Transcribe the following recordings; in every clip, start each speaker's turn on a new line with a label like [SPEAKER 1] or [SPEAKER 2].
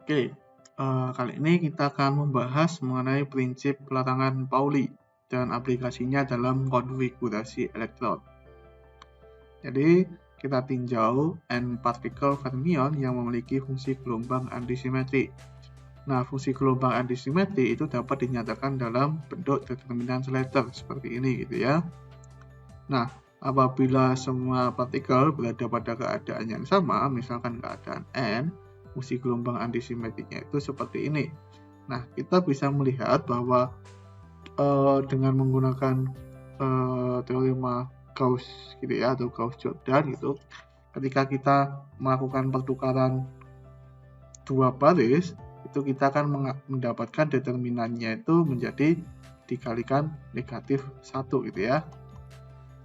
[SPEAKER 1] Oke, kali ini kita akan membahas mengenai prinsip larangan Pauli dan aplikasinya dalam konfigurasi elektron. Jadi, kita tinjau N partikel fermion yang memiliki fungsi gelombang antisimetri. Nah, fungsi gelombang antisimetri itu dapat dinyatakan dalam bentuk determinan Slater seperti ini gitu ya. Nah, apabila semua partikel berada pada keadaan yang sama, misalkan keadaan N, fungsi gelombang antisimetrinya itu seperti ini. Nah, kita bisa melihat bahwa dengan menggunakan teorema Gauss gitu ya, atau Gauss-Jordan gitu, ketika kita melakukan pertukaran dua baris, itu kita akan mendapatkan determinannya itu menjadi dikalikan negatif 1 gitu ya.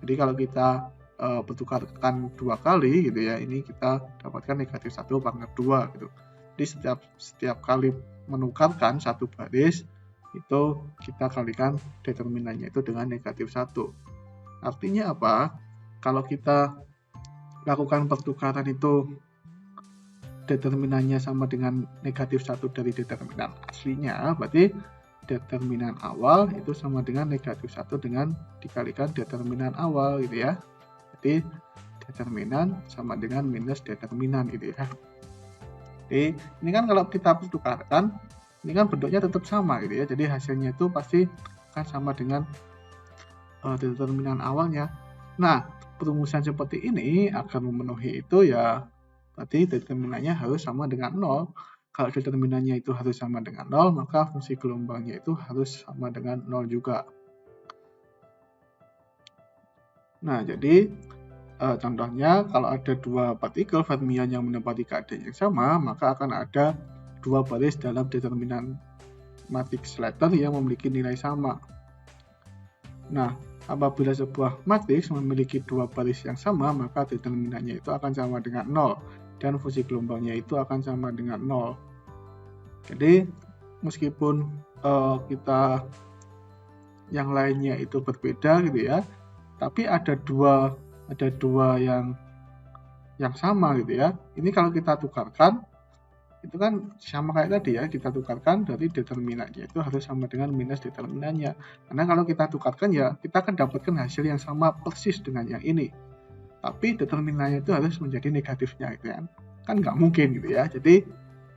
[SPEAKER 1] Jadi kalau kita pertukarkan 2 kali gitu ya, ini kita dapatkan negatif 1 pangkat 2 gitu. Jadi setiap kali menukarkan satu baris, itu kita kalikan determinannya itu dengan negatif 1. Artinya apa? Kalau kita lakukan pertukaran itu determinannya sama dengan negatif 1 dari determinan aslinya, berarti determinan awal itu sama dengan negatif 1 dengan dikalikan determinan awal gitu ya. Jadi determinan sama dengan minus determinan gitu ya. Jadi ini kan kalau kita pertukarkan, ini kan bentuknya tetap sama gitu ya. Jadi hasilnya itu pasti akan sama dengan determinan awalnya. Nah, perumusan seperti ini akan memenuhi itu ya, berarti determinannya harus sama dengan 0. Kalau determinannya itu harus sama dengan 0, maka fungsi gelombangnya itu harus sama dengan 0 juga. Nah, jadi contohnya kalau ada dua partikel fermion yang menempati keadaan yang sama, maka akan ada dua baris dalam determinan matriks Slater yang memiliki nilai sama. Nah, apabila sebuah matriks memiliki dua baris yang sama, maka determinannya itu akan sama dengan 0 dan fungsi gelombangnya itu akan sama dengan 0. Jadi, meskipun kita yang lainnya itu berbeda gitu ya, tapi ada dua yang sama gitu ya. Ini kalau kita tukarkan, itu kan sama kayak tadi ya, kita tukarkan dari determinannya itu harus sama dengan minus determinannya. Karena kalau kita tukarkan ya, kita akan dapatkan hasil yang sama persis dengan yang ini. Tapi determinannya itu harus menjadi negatifnya gitu kan. Kan nggak mungkin gitu ya. Jadi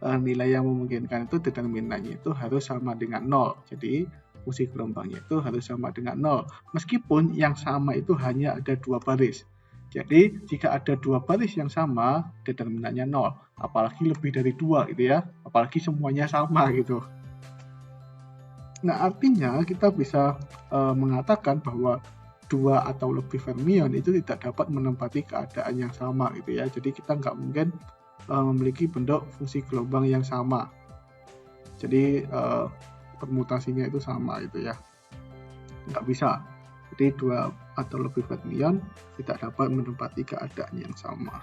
[SPEAKER 1] nilai yang memungkinkan itu determinannya itu harus sama dengan 0. Jadi fungsi gelombangnya itu harus sama dengan 0. Meskipun yang sama itu hanya ada dua baris. Jadi jika ada dua baris yang sama, determinannya 0. Apalagi lebih dari 2 gitu ya. Apalagi semuanya sama gitu. Nah, artinya kita bisa mengatakan bahwa dua atau lebih fermion itu tidak dapat menempati keadaan yang sama gitu ya. Jadi kita nggak mungkin memiliki bentuk fungsi gelombang yang sama. Jadi permutasinya itu sama gitu ya. Nggak bisa. Jadi dua atau lebih fermion tidak dapat menempati keadaan yang sama.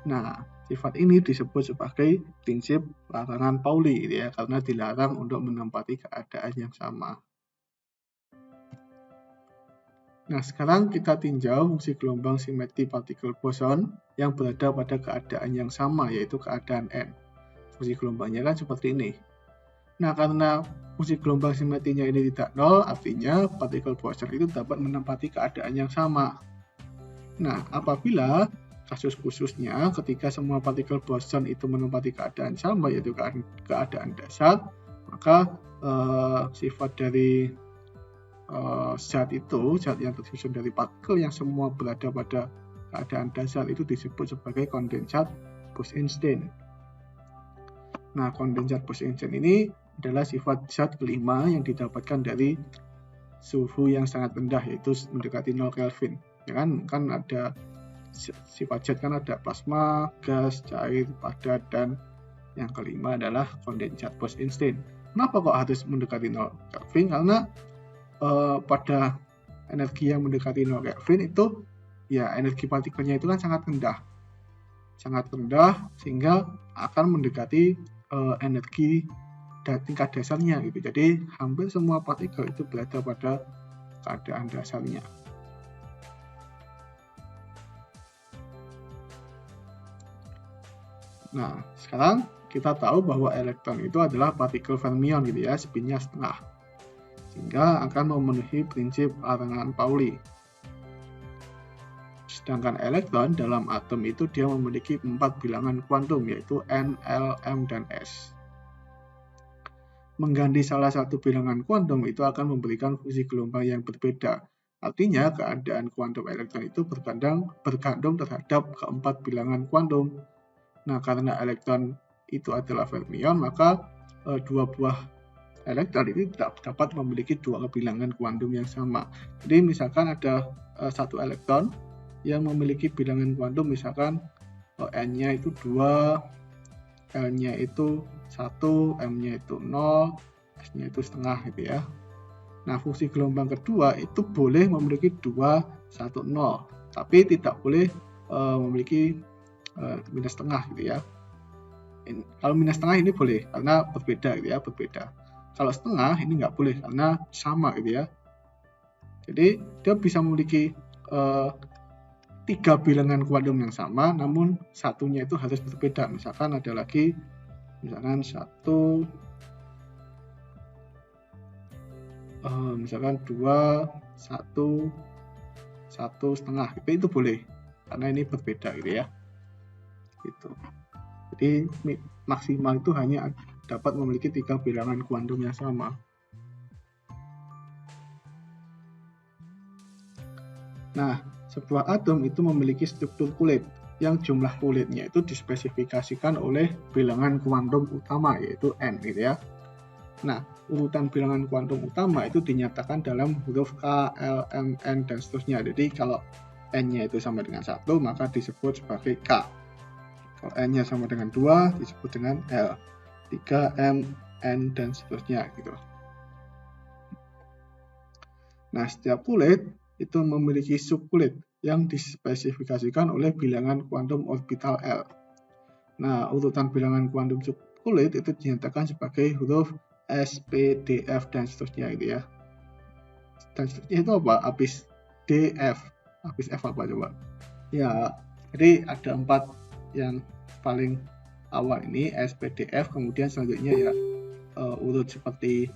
[SPEAKER 1] Nah, sifat ini disebut sebagai prinsip larangan Pauli gitu ya, karena dilarang untuk menempati keadaan yang sama. Nah, sekarang kita tinjau fungsi gelombang simetri partikel boson yang berada pada keadaan yang sama, yaitu keadaan N. Fungsi gelombangnya kan seperti ini. Nah, karena fungsi gelombang simetrinya ini tidak nol, artinya partikel boson itu dapat menempati keadaan yang sama. Nah, apabila kasus khususnya ketika semua partikel boson itu menempati keadaan sama, yaitu keadaan dasar, maka sifat dari zat yang tersusun dari partikel yang semua berada pada keadaan dasar itu disebut sebagai kondensat Bose-Einstein. Nah, kondensat Bose-Einstein ini adalah sifat zat kelima yang didapatkan dari suhu yang sangat rendah, yaitu mendekati 0 Kelvin. Ya kan ada sifat zat kan ada plasma, gas, cair, padat, dan yang kelima adalah kondensat Bose-Einstein. Kenapa kok harus mendekati 0 Kelvin? Karena pada energi yang mendekati 0 Kelvin itu ya energi partikelnya itu kan sangat rendah sehingga akan mendekati energi tingkat dasarnya gitu. Jadi hampir semua partikel itu berada pada keadaan dasarnya. Nah, sekarang kita tahu bahwa elektron itu adalah partikel fermion gitu ya, spinnya setengah. Sehingga akan memenuhi prinsip larangan Pauli. Sedangkan elektron dalam atom itu dia memiliki 4 bilangan kuantum, yaitu N, L, M, dan S. Mengganti salah satu bilangan kuantum itu akan memberikan fungsi gelombang yang berbeda. Artinya keadaan kuantum elektron itu bergantung terhadap keempat bilangan kuantum. Nah, karena elektron itu adalah fermion, maka dua buah elektron itu tidak dapat memiliki dua bilangan kuantum yang sama. Jadi misalkan ada satu elektron yang memiliki bilangan kuantum, misalkan N-nya itu 2, L-nya itu 1, M-nya itu 0, S-nya itu setengah gitu ya. Nah, fungsi gelombang kedua itu boleh memiliki 2, 1, 0, tapi tidak boleh memiliki minus setengah gitu ya. Kalau minus setengah ini boleh karena berbeda gitu ya, berbeda. Kalau setengah ini nggak boleh karena sama gitu ya. Jadi dia bisa memiliki 3 bilangan kuantum yang sama, namun satunya itu harus berbeda. Misalkan ada lagi, misalkan 1, misalkan 2, 1, 1 setengah, itu boleh karena ini berbeda gitu ya. Gitu. Jadi maksimal itu hanya dapat memiliki 3 bilangan kuantum yang sama. Nah, sebuah atom itu memiliki struktur kulit yang jumlah kulitnya itu dispesifikasikan oleh bilangan kuantum utama, yaitu N gitu ya. Nah, urutan bilangan kuantum utama itu dinyatakan dalam huruf K, L, M, N, dan seterusnya. Jadi kalau N-nya itu sama dengan 1, maka disebut sebagai K. Kalau N-nya sama dengan 2, disebut dengan L. 3, M, N, dan seterusnya gitu. Nah, setiap kulit itu memiliki subkulit yang dispesifikasikan oleh bilangan kuantum orbital L. Nah, urutan bilangan kuantum subkulit itu dinyatakan sebagai huruf S, P, D, F, dan seterusnya gitu ya. Dan seterusnya itu apa? Habis D, F. Habis F apa coba? Ya, jadi ada 4 yang paling awal ini, S, P, D, F, kemudian selanjutnya ya urut seperti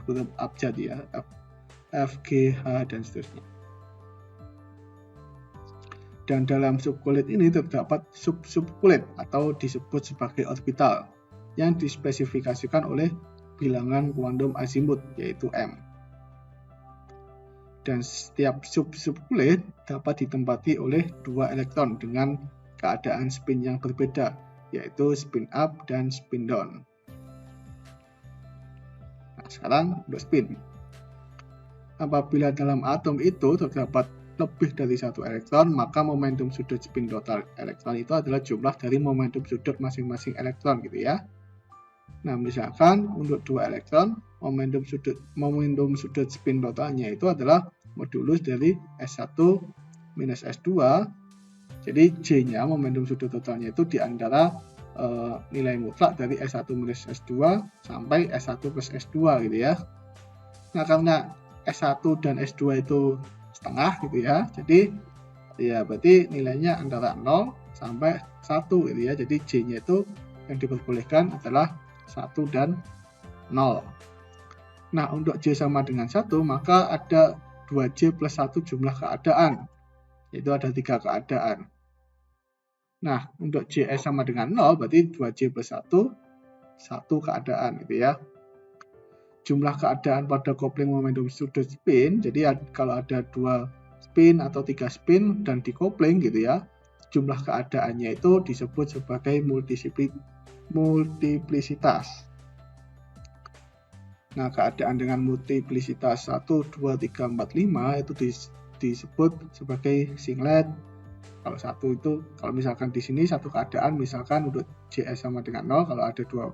[SPEAKER 1] huruf abjad ya, F, G, H, dan seterusnya. Dan dalam subkulit ini terdapat sub-subkulit atau disebut sebagai orbital yang dispesifikasikan oleh bilangan kuantum azimut, yaitu M. Dan setiap sub-subkulit dapat ditempati oleh 2 elektron dengan keadaan spin yang berbeda, yaitu spin up dan spin down. Nah, sekarang untuk spin. Apabila dalam atom itu terdapat lebih dari 1 elektron, maka momentum sudut spin total elektron itu adalah jumlah dari momentum sudut masing-masing elektron gitu ya. Nah, misalkan untuk 2 elektron, momentum sudut spin totalnya itu adalah modulus dari S1 minus S2. Jadi J-nya, momentum sudut totalnya itu di antara nilai mutlak dari S1 minus S2 sampai S1 plus S2 gitu ya. Nah, karena S1 dan S2 itu setengah gitu ya, jadi ya berarti nilainya antara 0 sampai 1 gitu ya. Jadi J-nya itu yang diperbolehkan adalah 1 dan 0. Nah, untuk J sama dengan 1, maka ada 2J plus 1 jumlah keadaan, yaitu ada 3 keadaan. Nah, untuk JS sama dengan 0, berarti 2J plus 1, 1 keadaan gitu ya. Jumlah keadaan pada kopling momentum sudut spin, jadi kalau ada 2 spin atau 3 spin dan dikopling gitu ya, jumlah keadaannya itu disebut sebagai multiplisitas. Nah, keadaan dengan multiplisitas 1, 2, 3, 4, 5 itu disebut sebagai singlet. Kalau 1 itu, kalau misalkan di sini satu keadaan, misalkan untuk JS sama dengan 0, kalau ada 2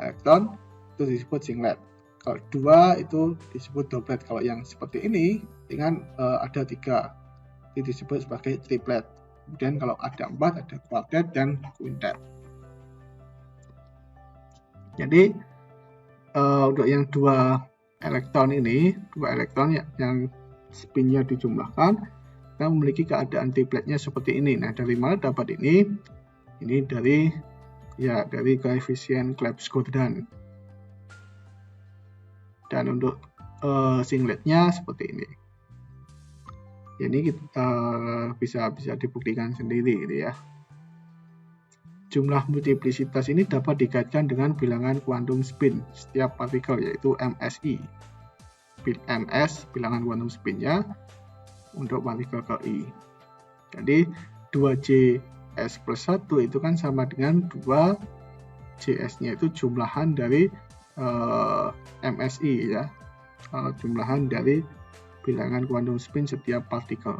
[SPEAKER 1] elektron, itu disebut singlet. Kalau 2 itu disebut doublet. Kalau yang seperti ini dengan ada 3, itu disebut sebagai triplet. Kemudian kalau ada 4, ada quartet dan quintet. Jadi untuk yang 2 elektron ini, 2 elektron yang spinnya dijumlahkan, kita memiliki keadaan tripletnya seperti ini. Nah, dari mana dapat ini? Ini dari ya dari koefisien Clebsch-Gordan. Dan untuk singletnya seperti ini. Ini kita bisa dibuktikan sendiri gitu ya. Jumlah multiplisitas ini dapat dikaitkan dengan bilangan quantum spin setiap partikel, yaitu MSI. MS bilangan quantum spinnya untuk partikel ke I. Jadi 2JS plus 1 itu kan sama dengan 2JS-nya itu jumlahan dari MSI ya. Jumlahan dari bilangan quantum spin setiap partikel.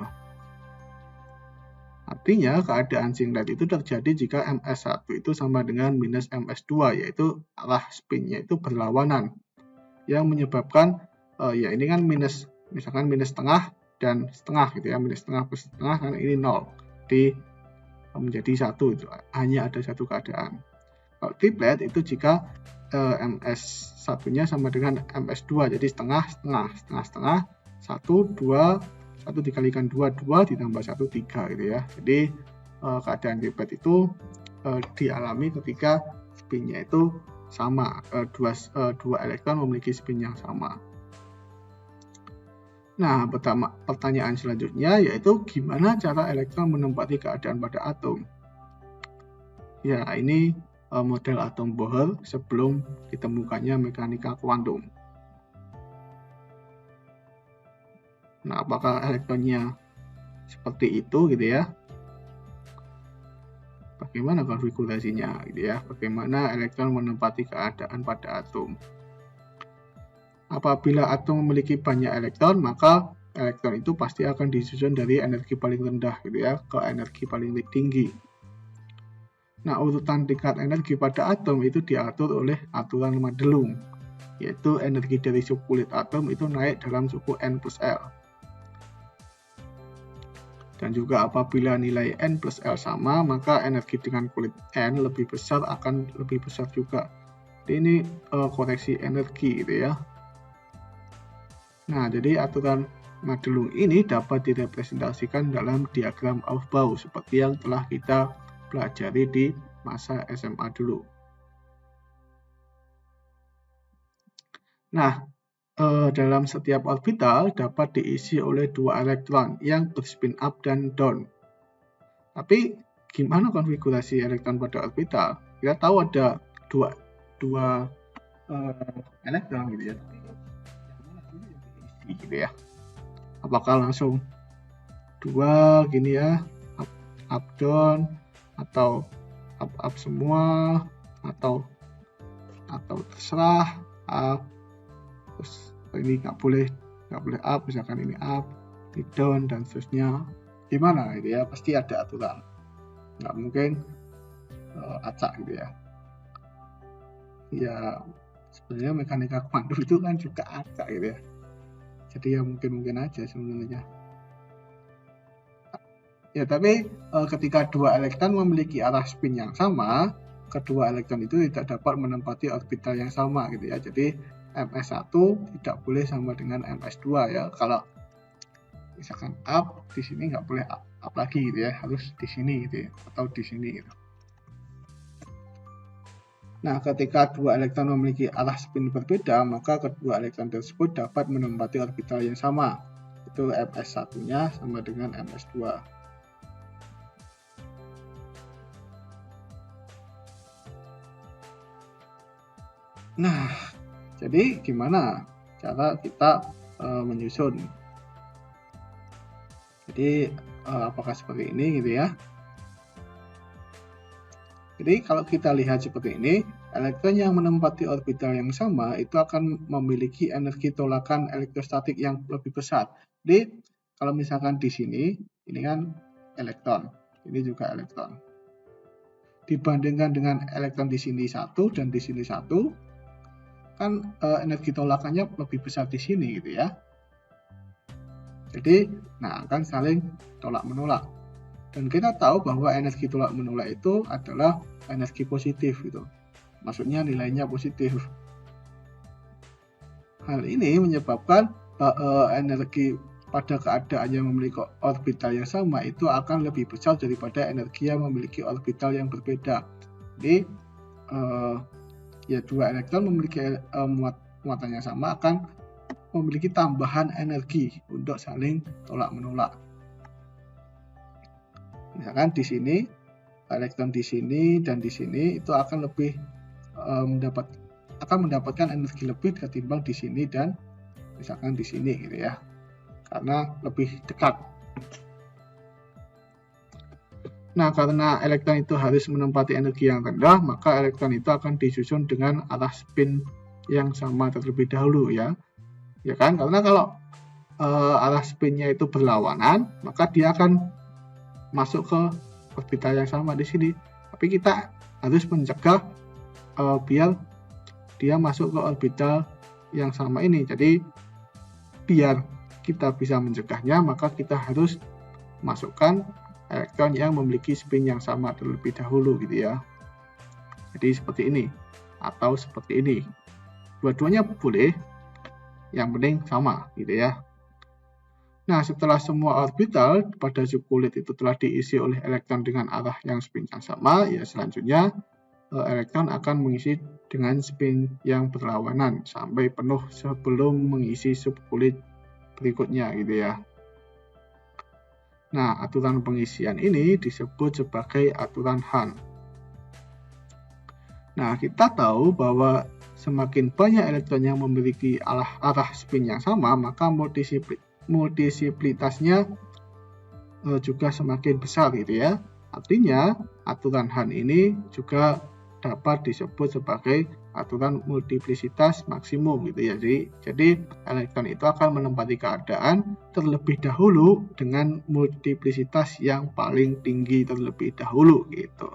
[SPEAKER 1] Artinya keadaan singlet itu terjadi jika MS1 itu sama dengan minus MS2, yaitu arah spinnya itu berlawanan, yang menyebabkan ya ini kan minus, misalkan minus setengah dan setengah gitu ya, minus setengah plus setengah kan ini 0, menjadi 1, itu hanya ada satu keadaan. Kalau triplet itu jika MS1-nya sama dengan MS2, jadi setengah, 1, 2, 1 dikalikan 2, 2 ditambah 1, 3 gitu ya. Jadi keadaan triplet itu dialami ketika spinnya itu sama, dua elektron memiliki spin yang sama. Nah, pertanyaan selanjutnya yaitu gimana cara elektron menempati keadaan pada atom? Ya, ini model atom Bohr sebelum ditemukannya mekanika kuantum. Nah, apakah elektronnya seperti itu gitu ya? Bagaimana konfigurasinya gitu ya? Bagaimana elektron menempati keadaan pada atom? Apabila atom memiliki banyak elektron, maka elektron itu pasti akan disusun dari energi paling rendah gitu ya ke energi paling tinggi. Nah, urutan tingkat energi pada atom itu diatur oleh aturan Madelung, yaitu energi dari subkulit atom itu naik dalam suku N plus L. Dan juga apabila nilai N plus L sama, maka energi dengan kulit N lebih besar akan lebih besar juga. Jadi ini koreksi energi gitu ya. Nah, jadi aturan Madelung ini dapat direpresentasikan dalam diagram Aufbau seperti yang telah kita pelajari di masa SMA dulu. Nah, dalam setiap orbital dapat diisi oleh 2 elektron yang berspin up dan down. Tapi gimana konfigurasi elektron pada orbital? Kita tahu ada dua elektron gitu ya. Gitu ya. Apakah langsung 2 gini ya, up down, atau up semua, atau terserah up, terus ini nggak boleh up, misalkan ini up, ini down dan seterusnya. Gimana gitu ya? Pasti ada aturan, nggak mungkin acak gitu ya. Ya sebenarnya mekanika kuantum itu kan juga acak gitu ya. Jadi ya mungkin aja sebenarnya. Ya, tapi ketika 2 elektron memiliki arah spin yang sama, kedua elektron itu tidak dapat menempati orbital yang sama gitu ya. Jadi MS1 tidak boleh sama dengan MS2 ya. Kalau misalkan up di sini nggak boleh up lagi gitu ya, harus di sini gitu ya, atau di sini gitu. Nah, ketika 2 elektron memiliki arah spin berbeda, maka kedua elektron tersebut dapat menempati orbital yang sama. Itu MS1-nya sama dengan MS2. Nah, jadi gimana cara kita menyusun? Jadi apakah seperti ini gitu ya? Jadi kalau kita lihat seperti ini, elektron yang menempati orbital yang sama itu akan memiliki energi tolakan elektrostatik yang lebih besar. Jadi kalau misalkan di sini, ini kan elektron, ini juga elektron. Dibandingkan dengan elektron di sini 1 dan di sini 1, kan energi tolakannya lebih besar di sini gitu ya. Jadi, nah akan saling tolak-menolak. Dan kita tahu bahwa energi tolak-menolak itu adalah energi positif gitu. Maksudnya nilainya positif. Hal ini menyebabkan energi pada keadaan yang memiliki orbital yang sama itu akan lebih besar daripada energi yang memiliki orbital yang berbeda. Jadi dua elektron memiliki muatan yang sama akan memiliki tambahan energi untuk saling tolak menolak. Misalkan di sini elektron di sini dan di sini itu akan lebih mendapatkan energi lebih ketimbang di sini dan misalkan di sini gitu ya, karena lebih dekat. Nah, karena elektron itu harus menempati energi yang rendah, maka elektron itu akan disusun dengan arah spin yang sama terlebih dahulu ya. Ya kan? Karena kalau arah spinnya itu berlawanan, maka dia akan masuk ke orbital yang sama di sini. Tapi kita harus mencegah biar dia masuk ke orbital yang sama ini. Jadi biar kita bisa mencegahnya, maka kita harus masukkan elektron yang memiliki spin yang sama terlebih dahulu gitu ya. Jadi seperti ini atau seperti ini. Dua-duanya boleh, yang penting sama gitu ya. Nah, setelah semua orbital pada subkulit itu telah diisi oleh elektron dengan arah yang spin yang sama, ya selanjutnya elektron akan mengisi dengan spin yang berlawanan sampai penuh sebelum mengisi subkulit berikutnya gitu ya. Nah, aturan pengisian ini disebut sebagai aturan Hahn. Nah, kita tahu bahwa semakin banyak elektron yang memiliki arah spin yang sama, maka multisiplitasnya juga semakin besar gitu ya. Artinya, aturan Hahn ini juga dapat disebut sebagai aturan multiplisitas maksimum gitu ya. Jadi elektron itu akan menempati keadaan terlebih dahulu dengan multiplisitas yang paling tinggi terlebih dahulu gitu.